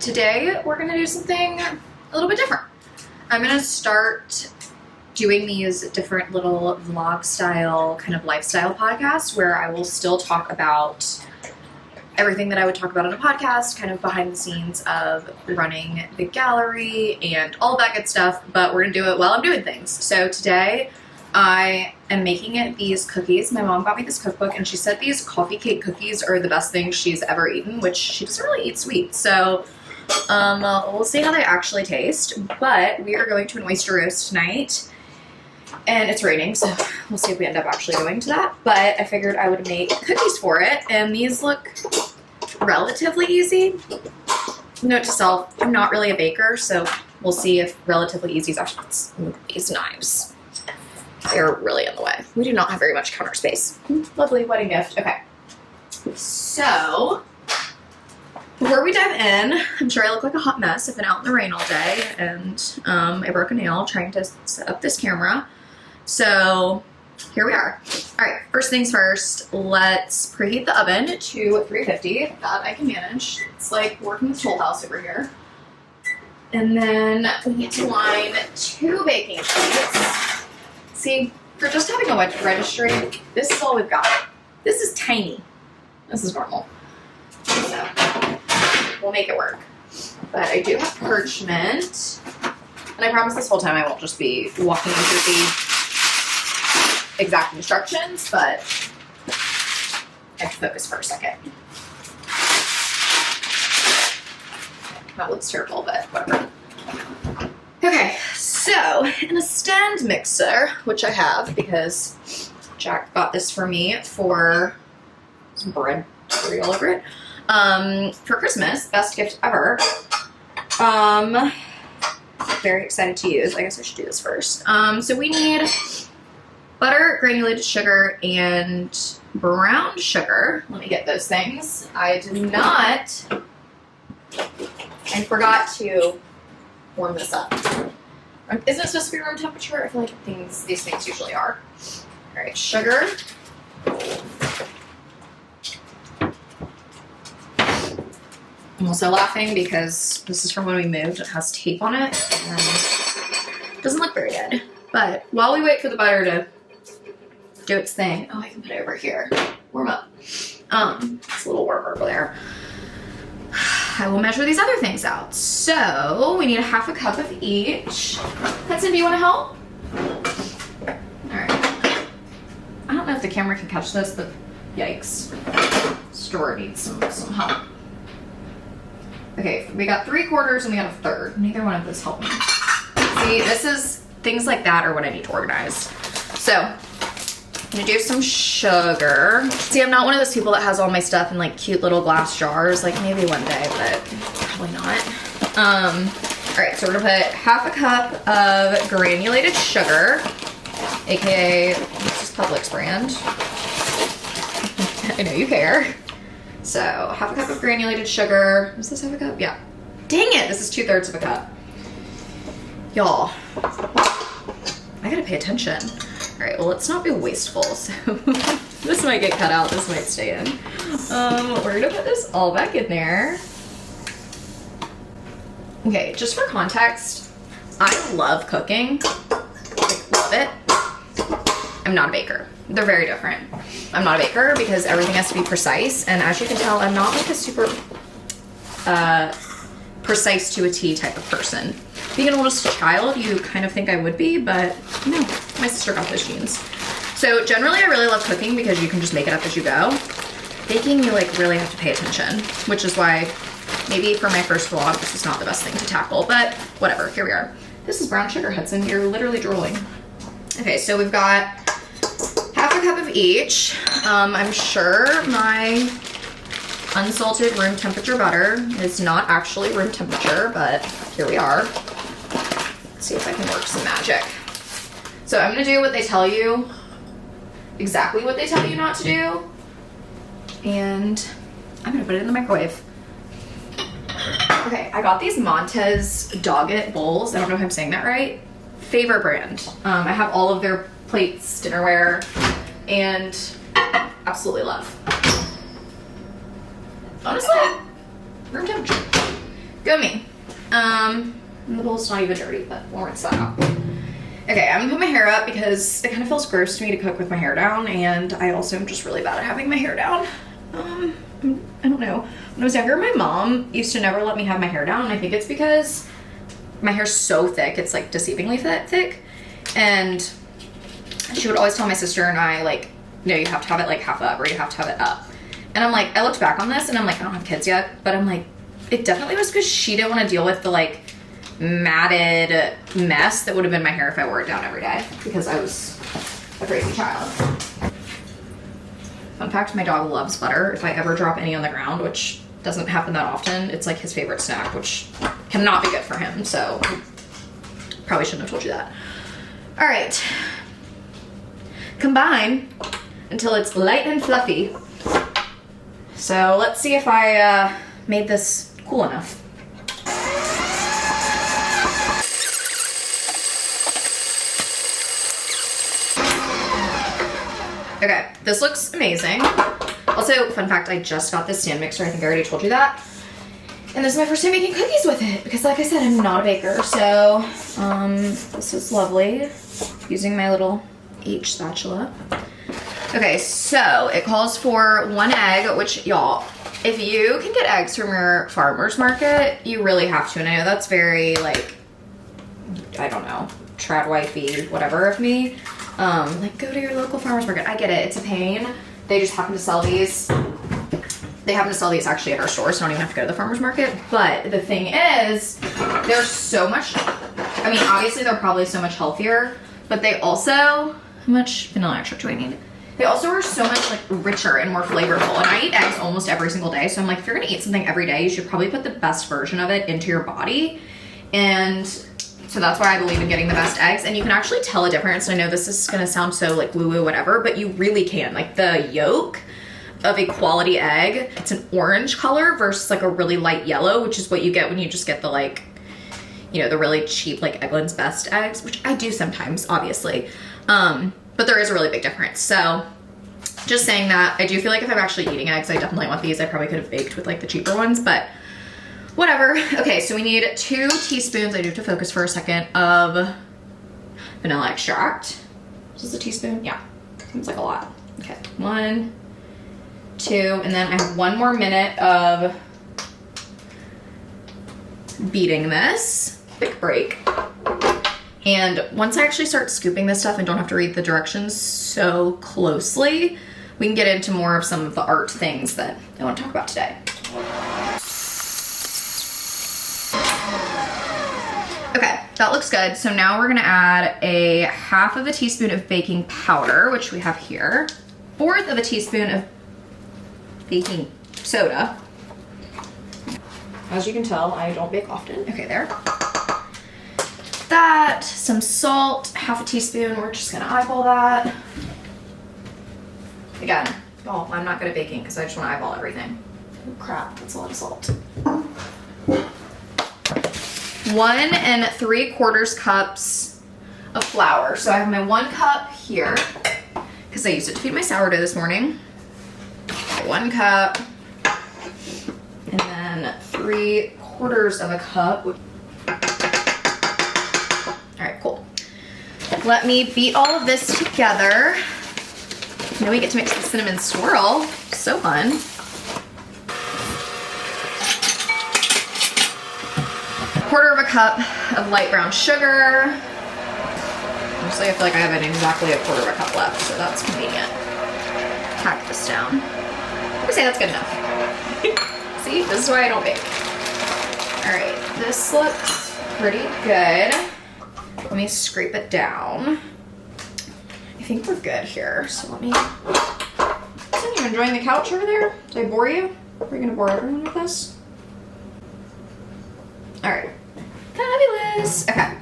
today we're gonna do something a little bit different. I'm gonna start doing these different little vlog style kind of lifestyle podcasts where I will still talk about everything that I would talk about on a podcast, kind of behind the scenes of running the gallery and all of that good stuff, but we're gonna do it while I'm doing things. So today I am making these cookies. My mom got me this cookbook and she said these coffee cake cookies are the best thing she's ever eaten, which she doesn't really eat sweet. So we'll see how they actually taste, but we are going to an oyster roast tonight and it's raining, so we'll see if we end up actually going to that. But I figured I would make cookies for it, and these look relatively easy. Note to self, I'm not really a baker, so we'll see if relatively easy is actually these knives. They're really in the way. We do not have very much counter space. Lovely wedding gift. Okay. So, before we dive in, I'm sure I look like a hot mess. I've been out in the rain all day, and I broke a nail trying to set up this camera. So, here we are. All right, first things first, let's preheat the oven to 350. That I can manage. It's like working with Toll House over here. And then we need to line 2 baking sheets. See, for just having a registry, this is all we've got. This is tiny. This is normal. So, we'll make it work. But I do have parchment. And I promise this whole time I won't just be walking you through the exact instructions, but I have to focus for a second. That looks terrible, but whatever. Okay, so in a stand mixer, which I have because Jack got this for me for some bread cereal over it, for Christmas, best gift ever. Very excited to use. I guess I should do this first. So we need butter, granulated sugar, and brown sugar. Let me get those things. I forgot to warm this up. Isn't it supposed to be room temperature? I feel like these things usually are. All right, sugar. I'm also laughing because this is from when we moved. It has tape on it and it doesn't look very good. But while we wait for the butter to do its thing, oh, I can put it over here. Warm up. It's a little warmer over there. I will measure these other things out. So we need 1/2 cup of each. Hudson, do you want to help? All right. I don't know if the camera can catch this, but yikes. Store needs some help. Okay, we got 3/4 and we got 1/3. Neither one of those help me. See, this is things like that are what I need to organize. So, I'm gonna do some sugar. See, I'm not one of those people that has all my stuff in like cute little glass jars. Like maybe one day, but probably not. All right, so we're gonna put 1/2 cup of granulated sugar, AKA, this is Publix brand. I know you care. So 1/2 cup of granulated sugar. Is this 1/2 cup? Yeah. Dang it, this is 2/3 of a cup. Y'all, I gotta pay attention. All right, well, let's not be wasteful. So this might get cut out, this might stay in. We're gonna put this all back in there. Okay, just for context, I love cooking, like love it. I'm not a baker. They're very different. I'm not a baker because everything has to be precise, and as you can tell, I'm not like a super precise to a T type of person. Being an oldest child, you kind of think I would be, but no, my sister got those genes. So generally I really love cooking because you can just make it up as you go. Baking, you like really have to pay attention, which is why maybe for my first vlog, this is not the best thing to tackle, but whatever, here we are. This is brown sugar, Hudson, you're literally drooling. Okay, so we've got 1/2 cup of each. I'm sure my unsalted room temperature butter is not actually room temperature, but here we are. Let's see if I can work some magic. So I'm gonna do what they tell you, exactly what they tell you not to do, and I'm gonna put it in the microwave. Okay, I got these Montez Doggett bowls. I don't know if I'm saying that right. Favorite brand. I have all of their plates, dinnerware, and absolutely love. Honestly, room temperature. Go me. The bowl's not even dirty, but we'll rinse that out. Okay, I'm gonna put my hair up because it kind of feels gross to me to cook with my hair down, and I also am just really bad at having my hair down. I don't know. When I was younger, my mom used to never let me have my hair down, and I think it's because my hair's so thick, it's like deceivingly thick, and she would always tell my sister and I, like, no, you have to have it like half up, or you have to have it up. And I'm like, I looked back on this and I'm like, I don't have kids yet, but I'm like, it definitely was because she didn't want to deal with the like matted mess that would have been my hair if I wore it down every day, because I was a crazy child. Fun fact, my dog loves butter. If I ever drop any on the ground, which doesn't happen that often, it's like his favorite snack, which cannot be good for him, so probably shouldn't have told you that. All right, combine until it's light and fluffy. So let's see if I made this cool enough. Okay, this looks amazing. Also, fun fact, I just got this stand mixer. I think I already told you that. And this is my first time making cookies with it because, like I said, I'm not a baker. So this is lovely. Using my little H spatula. Okay, so it calls for 1 egg, which, y'all, if you can get eggs from your farmer's market, you really have to. And I know that's very, like, I don't know, trad wifey, whatever of me. Like, go to your local farmer's market. I get it, it's a pain. They just happen to sell these. They happen to sell these actually at our store, so I don't even have to go to the farmer's market. But the thing is, they're so much, I mean, obviously they're probably so much healthier, but they also, how much vanilla extract do I need? They also are so much like richer and more flavorful. And I eat eggs almost every single day. So I'm like, if you're gonna eat something every day, you should probably put the best version of it into your body. And so that's why I believe in getting the best eggs. And you can actually tell a difference. I know this is gonna sound so like woo-woo, whatever, but you really can. Like the yolk of a quality egg, it's an orange color versus like a really light yellow, which is what you get when you just get the like, you know, the really cheap like Eggland's Best eggs, which I do sometimes, obviously. But there is a really big difference. So just saying that, I do feel like if I'm actually eating eggs, I definitely want these. I probably could have baked with like the cheaper ones, but whatever. Okay, so we need 2 teaspoons, I do have to focus for a second, of vanilla extract. Is this a teaspoon? Yeah, seems like a lot. Okay, 1, 2, and then I have 1 more minute of beating this. Quick break. And once I actually start scooping this stuff and don't have to read the directions so closely, we can get into more of some of the art things that I want to talk about today. Okay, that looks good. So now we're gonna add a 1/2 teaspoon of baking powder, which we have here. 1/4 teaspoon of baking soda. As you can tell, I don't bake often. Okay, there. That, some salt, 1/2 teaspoon. We're just gonna eyeball that. Again, oh, I'm not good at baking because I just want to eyeball everything. Oh, crap, that's a lot of salt. 1 3/4 cups of flour. So I have my 1 cup here because I used it to feed my sourdough this morning. 1 cup, and then 3/4 cup. All right, cool. Let me beat all of this together. Now we get to mix the cinnamon swirl. So fun. 1/4 cup of light brown sugar. Honestly, I feel like I have exactly 1/4 cup left, so that's convenient. Pack this down. I would say that's good enough. See, this is why I don't bake. All right, this looks pretty good. Let me scrape it down. I think we're good here, so let me... Listen, you enjoying the couch over there? Did I bore you? Are we gonna bore everyone with this? All right, fabulous. Okay,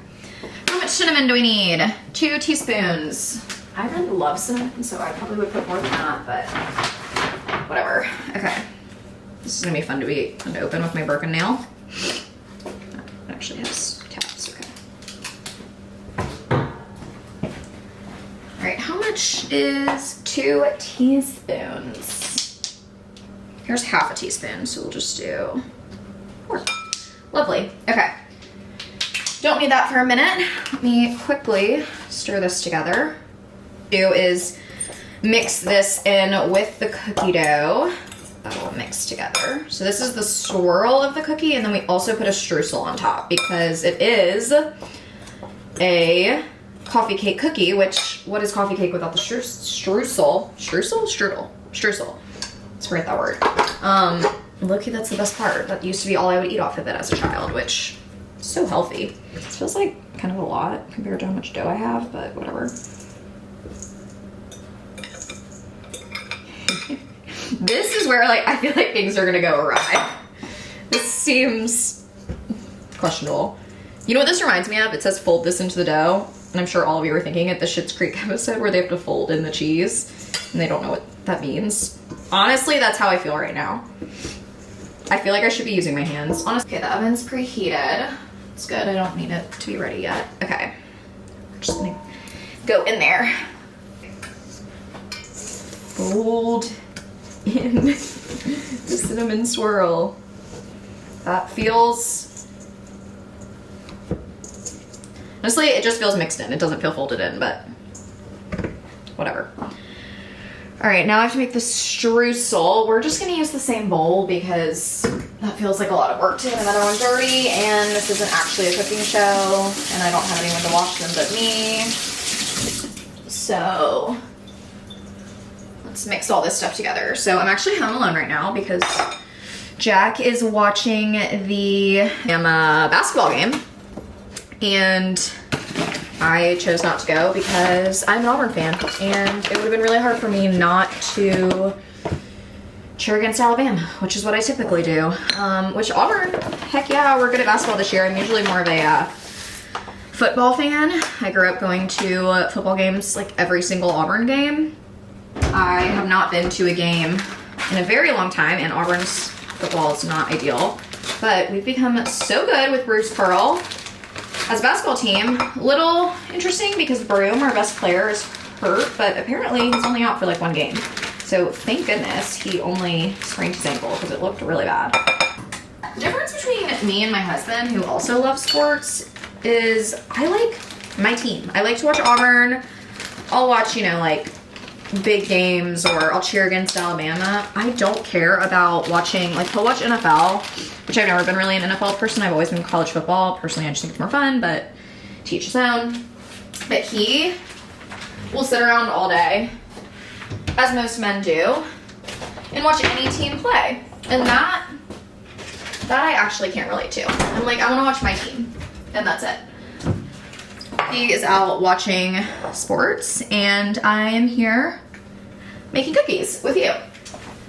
how much cinnamon do we need? 2 teaspoons. I really love cinnamon, so I probably would put more than that, but whatever. Okay, this is gonna be fun to open with my broken nail. It actually has tabs. Okay. All right, how much is 2 teaspoons? Here's 1/2 teaspoon, so we'll just do 4. Lovely. Okay. Don't need that for a minute. Let me quickly stir this together. Do is mix this in with the cookie dough. That will mix together. So this is the swirl of the cookie, and then we also put a streusel on top because it is a coffee cake cookie, which, what is coffee cake without the streusel? Strudel. Streusel. Let's forget that word. Look, that's the best part. That used to be all I would eat off of it as a child, which is so healthy. It feels like kind of a lot compared to how much dough I have, but whatever. This is where, like, I feel like things are gonna go awry. This seems questionable. You know what this reminds me of? It says fold this into the dough, and I'm sure all of you are thinking it, the Schitt's Creek episode where they have to fold in the cheese, and they don't know what that means. Honestly, that's how I feel right now. I feel like I should be using my hands. Honestly, okay, the oven's preheated. It's good, I don't need it to be ready yet. Okay, we're just gonna go in there. Fold in the cinnamon swirl. That feels, honestly, it just feels mixed in. It doesn't feel folded in, but whatever. All right, now I have to make the streusel. We're just gonna use the same bowl because that feels like a lot of work to get another one dirty, and this isn't actually a cooking show, and I don't have anyone to wash them but me. So let's mix all this stuff together. So I'm actually home alone right now because Jack is watching the basketball game, and I chose not to go because I'm an Auburn fan, and it would have been really hard for me not to cheer against Alabama, which is what I typically do. Which Auburn, heck yeah, we're good at basketball this year. I'm usually more of a football fan. I grew up going to football games like every single Auburn game. I have not been to a game in a very long time, and Auburn's football is not ideal. But we've become so good with Bruce Pearl as a basketball team. Little interesting because Broom, our best player, is hurt, but apparently he's only out for like one game. So thank goodness he only sprained his ankle because it looked really bad. The difference between me and my husband, who also loves sports, is I like my team. I like to watch Auburn. I'll watch, you know, like big games, or I'll cheer against Alabama. I don't care about watching, like, he'll watch NFL, which I've never been really an NFL person. I've always been college football. Personally, I just think it's more fun, but to each his own. But he will sit around all day, as most men do, and watch any team play. And that I actually can't relate to. I'm like, I want to watch my team, and that's it. He is out watching sports, and I am here making cookies with you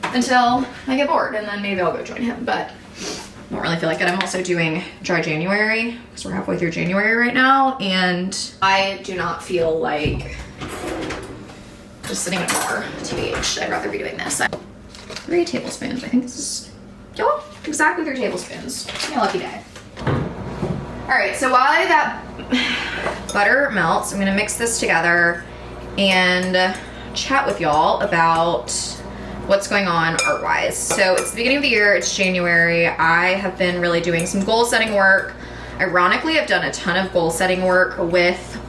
until I get bored, and then maybe I'll go join him, but I don't really feel like it. I'm also doing dry January because we're halfway through January right now, and I do not feel like just sitting at a bar, TBH. I'd rather be doing this. 3 tablespoons. I think this is, y'all, exactly 3 tablespoons. Give me a lucky day. All right, so while that butter melts, I'm gonna mix this together and chat with y'all about what's going on art-wise. So it's the beginning of the year, it's January. I have been really doing some goal setting work. Ironically, I've done a ton of goal setting work with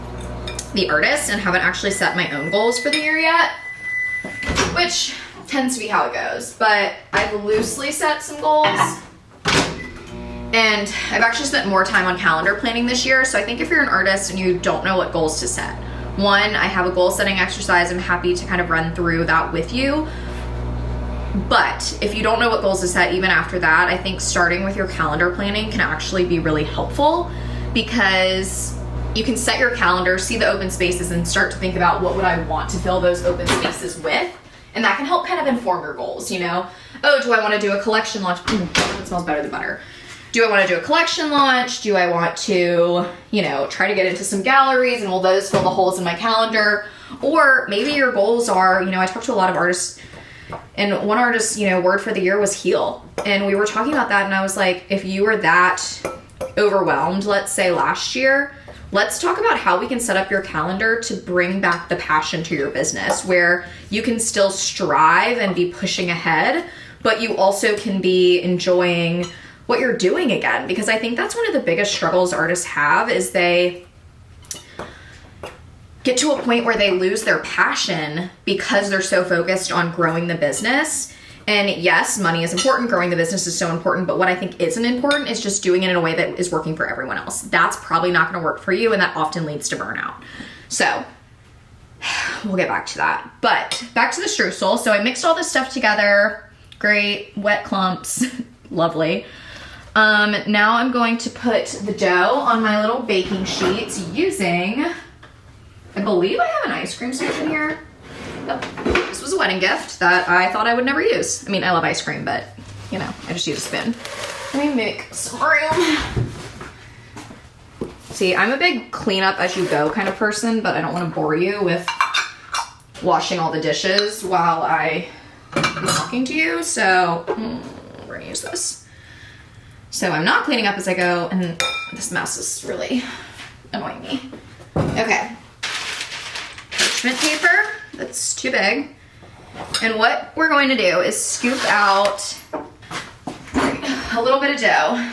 the artist and haven't actually set my own goals for the year yet, which tends to be how it goes. But I've loosely set some goals, and I've actually spent more time on calendar planning this year. So I think if you're an artist and you don't know what goals to set, one, I have a goal setting exercise. I'm happy to kind of run through that with you. But if you don't know what goals to set, even after that, I think starting with your calendar planning can actually be really helpful, because you can set your calendar, see the open spaces, and start to think about what would I want to fill those open spaces with. And that can help kind of inform your goals, you know? Oh, do I want to do a collection launch? It smells better than butter. Do I want to do a collection launch? Do I want to, you know, try to get into some galleries, and will those fill the holes in my calendar? Or maybe your goals are, you know, I talked to a lot of artists, and one artist, you know, word for the year was heal. And we were talking about that, and I was like, if you were that overwhelmed, let's say last year, let's talk about how we can set up your calendar to bring back the passion to your business, where you can still strive and be pushing ahead, but you also can be enjoying what you're doing again, because I think that's one of the biggest struggles artists have, is they get to a point where they lose their passion because they're so focused on growing the business. And yes, money is important, growing the business is so important, but what I think isn't important is just doing it in a way that is working for everyone else. That's probably not gonna work for you, and that often leads to burnout. So we'll get back to that. But back to the streusel. So I mixed all this stuff together. Great, wet clumps, lovely. Now I'm going to put the dough on my little baking sheets using, I believe I have an ice cream scoop in here. Oh, this was a wedding gift that I thought I would never use. I mean, I love ice cream, but you know, I just use a spoon. Let me make some room. See, I'm a big clean up as you go kind of person, but I don't want to bore you with washing all the dishes while I am talking to you. So we're gonna use this. So I'm not cleaning up as I go, and this mess is really annoying me. Okay. Parchment paper, that's too big. And what we're going to do is scoop out a little bit of dough.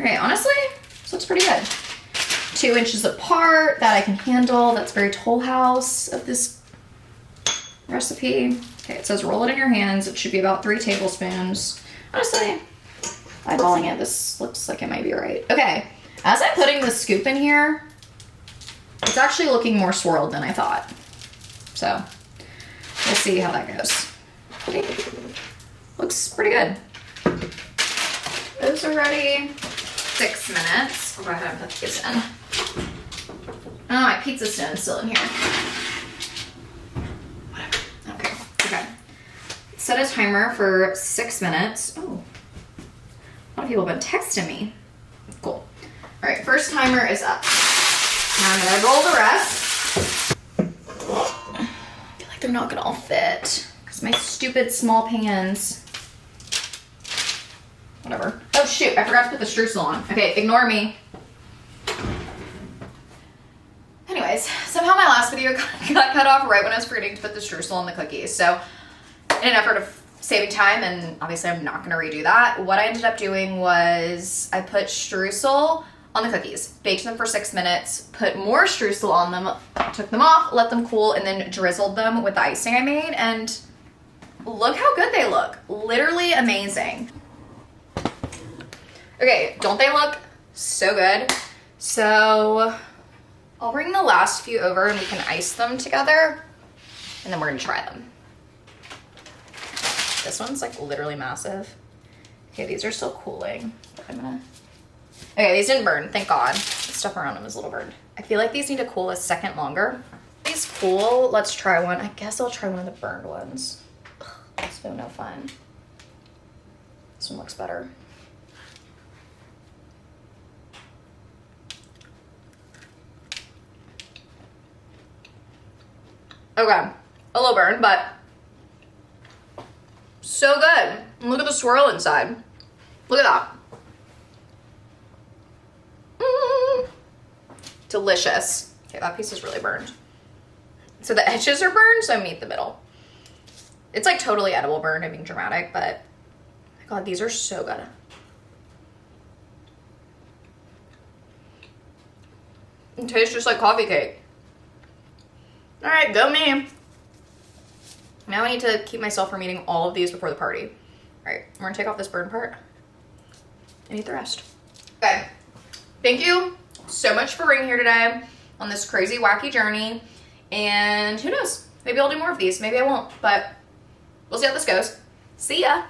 Okay, honestly, this looks pretty good. 2 inches apart, that I can handle. That's very Toll House of this recipe. Okay, it says roll it in your hands. It should be about 3 tablespoons. Honestly, eyeballing it, this looks like it might be right. Okay, as I'm putting the scoop in here, it's actually looking more swirled than I thought. So, we'll see how that goes. Okay. Looks pretty good. Those are ready. 6 minutes. I'll go ahead and put these in. Oh, my pizza stone's still in here. Whatever. Okay. Set a timer for 6 minutes. Oh, a lot of people have been texting me. Cool. All right, first timer is up. Now I'm gonna roll the rest. I feel like they're not gonna all fit because my stupid small pans. Whatever. Oh shoot, I forgot to put the streusel on. Okay, ignore me. Anyways, somehow my last video got cut off right when I was forgetting to put the streusel on the cookies. So in an effort of saving time, and obviously I'm not gonna redo that, what I ended up doing was I put streusel on the cookies, baked them for 6 minutes, put more streusel on them, took them off, let them cool, and then drizzled them with the icing I made, and look how good they look. Literally amazing. Okay, don't they look so good? So I'll bring the last few over and we can ice them together, and then we're gonna try them. This one's like literally massive. Okay, these are still cooling. Okay, these didn't burn, thank God. The stuff around them is a little burned. I feel like these need to cool a second longer. These cool, let's try one. I guess I'll try one of the burned ones. So no fun. This one looks better. Okay, a little burn, but so good. And look at the swirl inside. Look at that. Delicious. Okay, that piece is really burned. So the edges are burned, so I meet the middle. It's like totally edible burn, I'm being dramatic, but my God, these are so good. It tastes just like coffee cake. All right, go me. Now I need to keep myself from eating all of these before the party. All right, we're gonna take off this burn part and eat the rest. Okay, thank you so much for being here today on this crazy, wacky journey. And who knows, maybe I'll do more of these, maybe I won't, but we'll see how this goes. See ya.